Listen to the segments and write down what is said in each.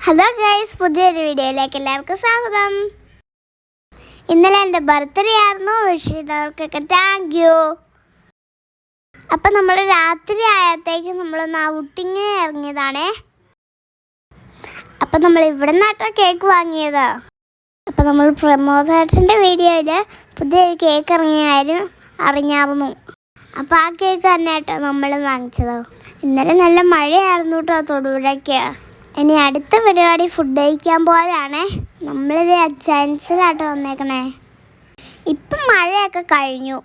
Hello guys, പുതിയൊരു വീഡിയോയിലേക്ക് എല്ലാവർക്കും സ്വാഗതം. ഇന്നലെ എൻ്റെ ബർത്ത്ഡേ ആയിരുന്നു. വിഷ് ചെയ്തവർക്കൊക്കെ താങ്ക് യു. അപ്പം നമ്മൾ രാത്രി ആയത്തേക്ക് നമ്മളൊന്ന് ഔട്ടിങ്ങിന് ഇറങ്ങിയതാണേ. അപ്പം നമ്മൾ ഇവിടെ നിന്നാട്ടോ കേക്ക് വാങ്ങിയത്. അപ്പം നമ്മൾ പ്രമോദേട്ടൻ്റെ വീഡിയോയിൽ പുതിയൊരു കേക്ക് ഇറങ്ങിയാലും അറിഞ്ഞായിരുന്നു. അപ്പോൾ ആ കേക്ക് തന്നെ കേട്ടോ നമ്മൾ വാങ്ങിച്ചത്. ഇന്നലെ നല്ല മഴയായിരുന്നു കേട്ടോ തൊടുപുഴയ്ക്ക്. ഇനി അടുത്ത പരിപാടി ഫുഡ് കഴിക്കാൻ പോകാനാണേ. നമ്മളിത് അച്ചാൻസിലാട്ടോ വന്നേക്കണേ. ഇപ്പം മഴയൊക്കെ കഴിഞ്ഞു.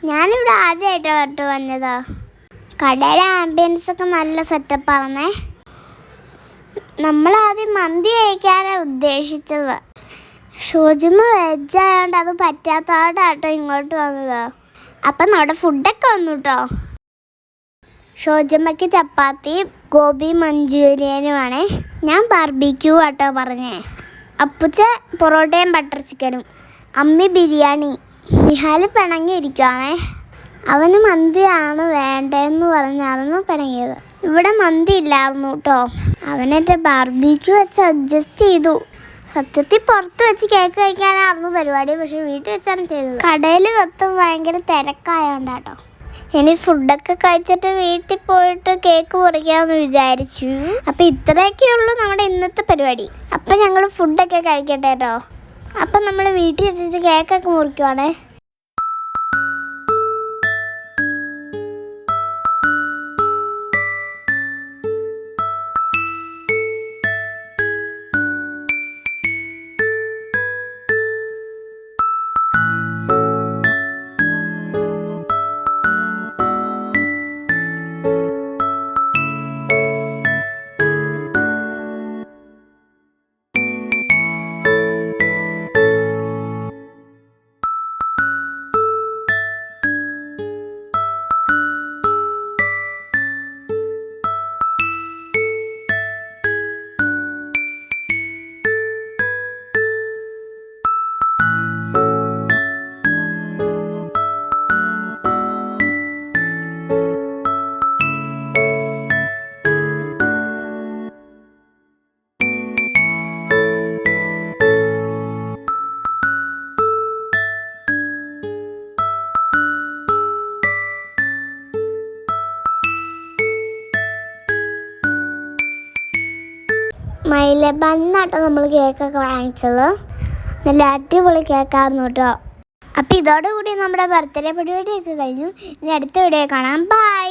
ഞാനിവിടെ ആദ്യമായിട്ടോ വന്നത്. കടയിലെ ആംബിയൻസൊക്കെ നല്ല സെറ്റപ്പാണേ. നമ്മളാദ്യം മന്തി കഴിക്കാനാണ് ഉദ്ദേശിച്ചത്. ഷോജുമ്മ വെജ് ആയതുകൊണ്ട് അത് പറ്റാത്തതായിട്ടോ ഇങ്ങോട്ട് വന്നത്. അപ്പം നമ്മുടെ ഫുഡൊക്കെ വന്നു കേട്ടോ. ഷോജമ്മയ്ക്ക് ചപ്പാത്തി, ഗോബി മഞ്ചൂരിയനുമാണേ. ഞാൻ ബാർബിക്യൂ ആട്ടോ പറഞ്ഞേ. അപ്പുച്ച പൊറോട്ടയും ബട്ടർ ചിക്കനും, അമ്മി ബിരിയാണി. നിഹാൽ പിണങ്ങിയിരിക്കുവാണേ. അവന് മന്തിയാണ് വേണ്ടതെന്ന് പറഞ്ഞായിരുന്നു പിണങ്ങിയത്. ഇവിടെ മന്തി ഇല്ലായിരുന്നു കേട്ടോ. അവനെൻ്റെ ബാർബിക്യൂ വെച്ച് അഡ്ജസ്റ്റ് ചെയ്തു. സത്യത്തിൽ പുറത്ത് വെച്ച് കേക്ക് കഴിക്കാനായിരുന്നു പരിപാടി, പക്ഷെ വീട്ടിൽ വെച്ചാണ് ചെയ്തത്. കടയിൽ മൊത്തം ഭയങ്കര തിരക്കായോണ്ടാട്ടോ. ഇനി ഫുഡൊക്കെ കഴിച്ചിട്ട് വീട്ടിൽ പോയിട്ട് കേക്ക് മുറിക്കാമെന്ന് വിചാരിച്ചു. അപ്പം ഇത്രയൊക്കെ ഉള്ളൂ നമ്മുടെ ഇന്നത്തെ പരിപാടി. അപ്പം ഞങ്ങൾ ഫുഡൊക്കെ കഴിക്കട്ടെ കേട്ടോ. അപ്പം നമ്മൾ വീട്ടിൽ വെച്ചിട്ട് കേക്കൊക്കെ മുറിക്കുവാണേ. മൈലബാനിന്നാട്ടോ നമ്മൾ കേക്കൊക്കെ വാങ്ങിച്ചത്. നല്ല അടിപൊളി കേക്കായിരുന്നു കേട്ടോ. അപ്പോൾ ഇതോടുകൂടി നമ്മുടെ ബർത്ത്ഡേ പരിപാടിയൊക്കെ കഴിഞ്ഞു. ഇനി അടുത്ത വീഡിയോ കാണാം. ബൈ.